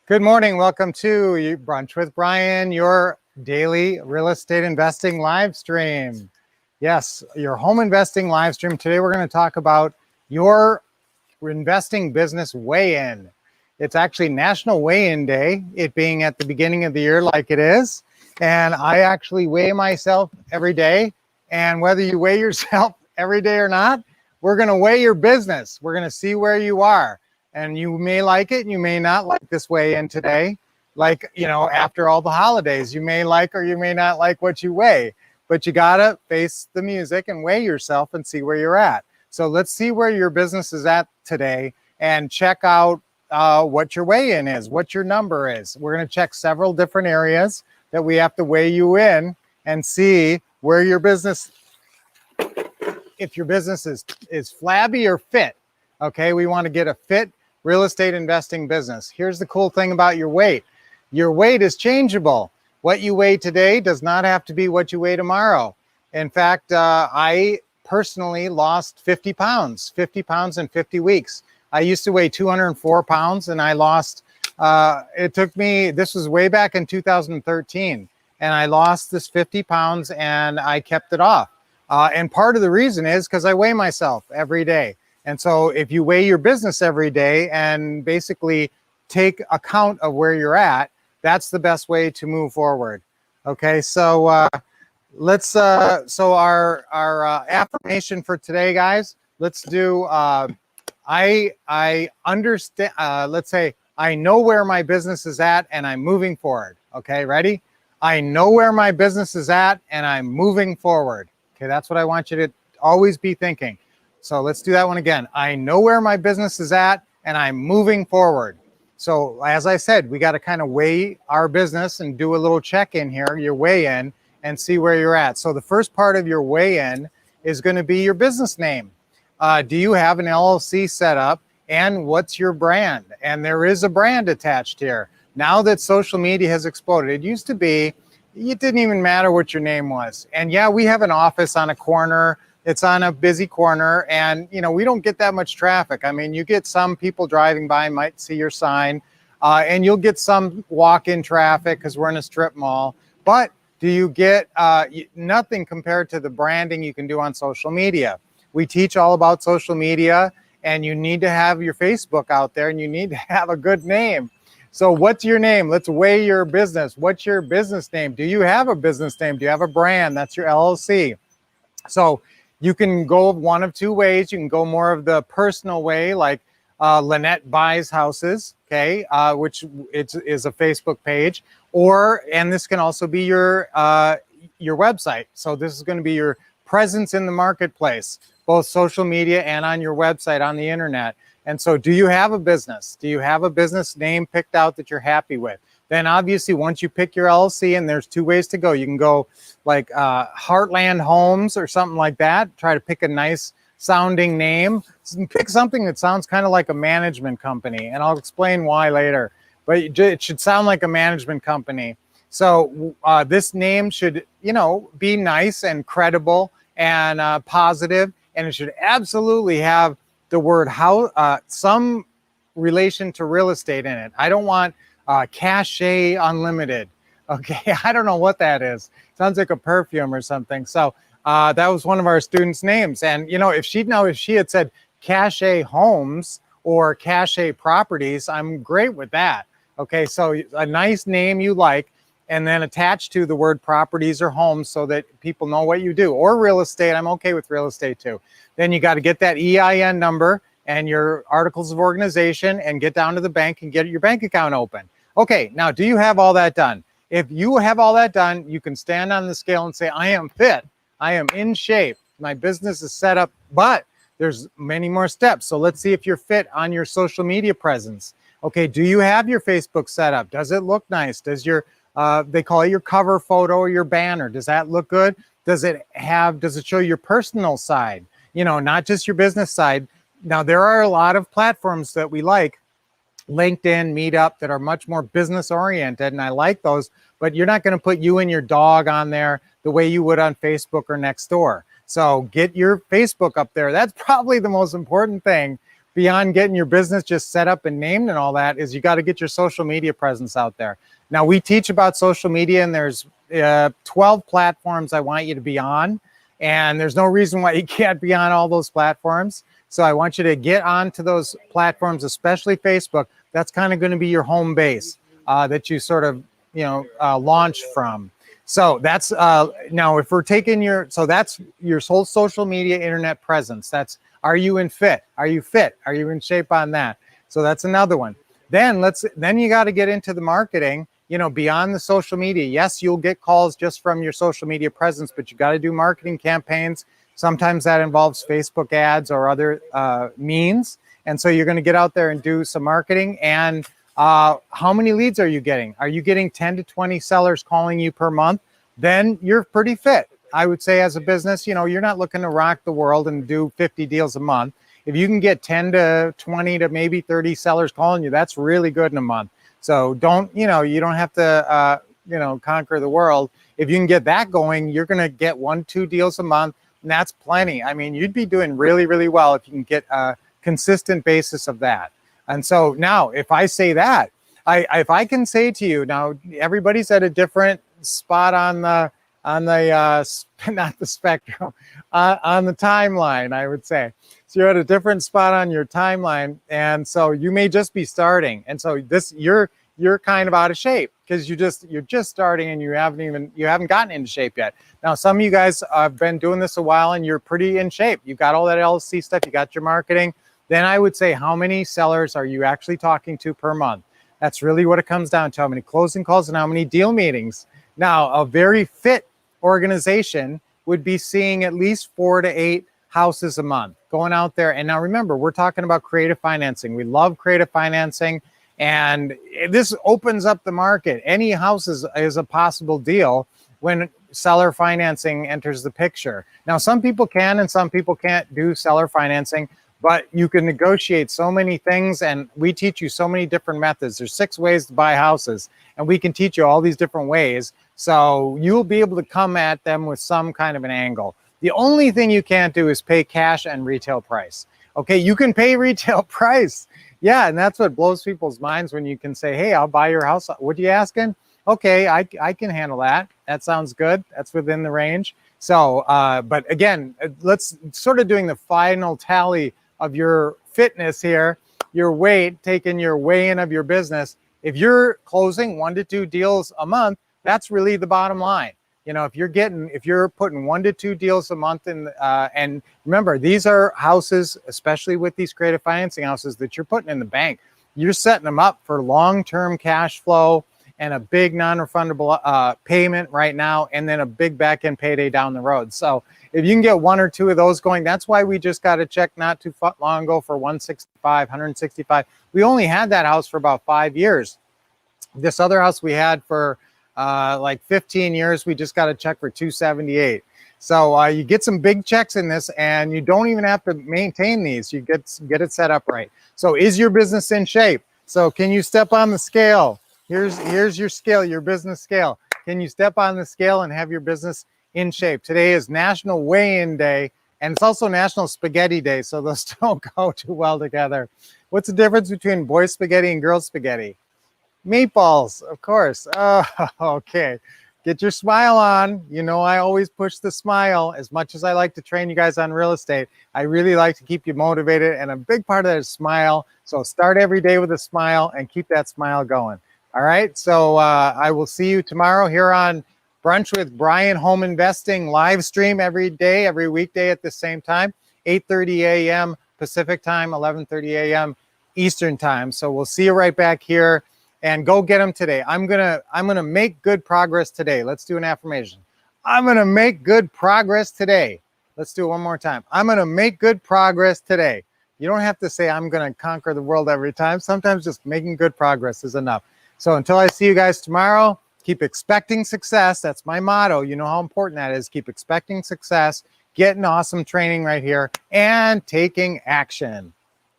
Good morning. Welcome to Brunch with Brian, your daily real estate investing live stream. Yes, your home investing live stream. Today we're going to talk about your investing business weigh-in. It's actually National Weigh-In Day, it being at the beginning of the year like it is. And I actually weigh myself every day. And whether you weigh yourself every day or not, we're going to weigh your business. We're going to see where you are. And you may like it, and you may not like this weigh-in today. Like, after all the holidays, you may like or you may not like what you weigh. But you got to face the music and weigh yourself and see where you're at. So let's see where your business is at today and check out what your weigh-in is, what your number is. We're going to check several different areas that we have to weigh you in and see where your business, if your business is flabby or fit. Okay, we want to get a fit real estate investing business. Here's the cool thing about your weight. Your weight is changeable. What you weigh today does not have to be what you weigh tomorrow. In fact, I personally lost 50 pounds in 50 weeks. I used to weigh 204 pounds and I lost, it took me, this was way back in 2013, and I lost this 50 pounds and I kept it off. And part of the reason is because I weigh myself every day. And so if you weigh your business every day and basically take account of where you're at, that's the best way to move forward. Okay, so so our affirmation for today, guys, let's do, I understand, let's say, I know where my business is at and I'm moving forward. Okay, ready? I know where my business is at and I'm moving forward. Okay, that's what I want you to always be thinking. So let's do that one again. I know where my business is at and I'm moving forward. So as I said, we got to kind of weigh our business and do a little check-in here, your weigh-in, and see where you're at. So the first part of your weigh-in is going to be your business name. Do you have an LLC set up, and what's your brand? And there is a brand attached here. Now that social media has exploded, it used to be, it didn't even matter what your name was. And yeah, we have an office on a corner. It's on a busy corner, and we don't get that much traffic. I mean, you get some people driving by might see your sign, and you'll get some walk-in traffic because we're in a strip mall. But do you get nothing compared to the branding you can do on social media? We teach all about social media, and you need to have your Facebook out there, and you need to have a good name. So what's your name? Let's weigh your business. What's your business name? Do you have a business name? Do you have a brand? That's your LLC. So you can go one of two ways. You can go more of the personal way, like Lynette Buys Houses, okay, which is a Facebook page, and this can also be your website. So this is going to be your presence in the marketplace, both social media and on your website on the internet. And so do you have a business? Do you have a business name picked out that you're happy with? Then obviously once you pick your LLC, and there's two ways to go. You can go like Heartland Homes or something like that. Try to pick a nice sounding name. Pick something that sounds kind of like a management company, and I'll explain why later. But it should sound like a management company. So this name should, be nice and credible and positive, and it should absolutely have the word some relation to real estate in it. I don't want Cachet Unlimited. Okay, I don't know what that is. Sounds like a perfume or something. So that was one of our students' names. And if she had said Cachet Homes or Cachet Properties, I'm great with that. Okay, so a nice name you like, and then attached to the word properties or homes so that people know what you do. Or real estate. I'm okay with real estate too. Then you got to get that EIN number and your articles of organization and get down to the bank and get your bank account open. Okay, now do you have all that done? If you have all that done, you can stand on the scale and say, I am fit, I am in shape, my business is set up, but there's many more steps. So let's see if you're fit on your social media presence. Okay, do you have your Facebook set up? Does it look nice? Does your, they call it your cover photo or your banner, does that look good? Does it show your personal side? Not just your business side. Now, there are a lot of platforms that we like, LinkedIn, Meetup, that are much more business oriented, and I like those, but you're not going to put you and your dog on there the way you would on Facebook or Nextdoor. So get your Facebook up there. That's probably the most important thing beyond getting your business just set up and named and all that, is you got to get your social media presence out there. Now, we teach about social media, and there's 12 platforms I want you to be on, and there's no reason why you can't be on all those platforms. So I want you to get onto those platforms, especially Facebook. That's kind of going to be your home base that you sort of, launch from. So that's now if we're taking so that's your whole social media internet presence. That's, are you in fit? Are you fit? Are you in shape on that? So that's another one. Then you got to get into the marketing, beyond the social media. Yes, you'll get calls just from your social media presence, but you got to do marketing campaigns. Sometimes that involves Facebook ads or other means. And so you're going to get out there and do some marketing. And how many leads are you getting? Are you getting 10 to 20 sellers calling you per month? Then you're pretty fit. I would say as a business, you're not looking to rock the world and do 50 deals a month. If you can get 10 to 20 to maybe 30 sellers calling you, that's really good in a month. So you don't have to, conquer the world. If you can get that going, you're going to get 1-2 deals a month. And that's plenty. I mean, you'd be doing really, really well if you can get a consistent basis of that. And so now, if I say that, if I can say to you, now everybody's at a different spot on the not the spectrum, on the timeline, I would say. So you're at a different spot on your timeline, and so you may just be starting. And so you're kind of out of shape because you're just starting and you haven't gotten into shape yet. Now, some of you guys have been doing this a while and you're pretty in shape. You've got all that LLC stuff, you got your marketing. Then I would say, how many sellers are you actually talking to per month? That's really what it comes down to. How many closing calls and how many deal meetings. Now, a very fit organization would be seeing at least 4 to 8 houses a month, going out there. And now remember, we're talking about creative financing. We love creative financing, and this opens up the market. Any house is a possible deal when seller financing enters the picture. Now, some people can and some people can't do seller financing, but you can negotiate so many things, and we teach you so many different methods. There's 6 ways to buy houses, and we can teach you all these different ways. So you'll be able to come at them with some kind of an angle. The only thing you can't do is pay cash and retail price. Okay, you can pay retail price. Yeah, and that's what blows people's minds when you can say, hey, I'll buy your house. What are you asking? Okay, I can handle that. That sounds good. That's within the range. So, but again, let's sort of doing the final tally of your fitness here, your weight, taking your weigh-in of your business. If you're closing 1 to 2 deals a month, that's really the bottom line. If you're putting 1 to 2 deals a month in, and remember, these are houses, especially with these creative financing houses, that you're putting in the bank. You're setting them up for long-term cash flow and a big non-refundable payment right now, and then a big back-end payday down the road. So if you can get 1 or 2 of those going, that's why we just got a check not too long ago for 165. We only had that house for about 5 years. This other house we had for like 15 years, we just got a check for 278. So you get some big checks in this, and you don't even have to maintain these. You get it set up right. So is your business in shape? So can you step on the scale? Here's your scale, your business scale. Can you step on the scale and have your business in shape? Today is National Weigh-In Day, and it's also National Spaghetti Day, so those don't go too well together. What's the difference between boy spaghetti and girl spaghetti? Meatballs, of course. Oh, okay. Get your smile on. I always push the smile. As much as I like to train you guys on real estate, I really like to keep you motivated, and a big part of that is smile. So start every day with a smile and keep that smile going. All right. So I will see you tomorrow here on Brunch with Brian Home Investing live stream every day, every weekday at the same time, 8:30 a.m. Pacific time, 11:30 a.m. Eastern time. So we'll see you right back here. And go get them today. I'm gonna make good progress today. Let's do an affirmation. I'm gonna make good progress today. Let's do it one more time. I'm gonna make good progress today. You don't have to say I'm gonna conquer the world every time. Sometimes just making good progress is enough. So until I see you guys tomorrow, keep expecting success. That's my motto. You know how important that is. Keep expecting success, getting awesome training right here, and taking action.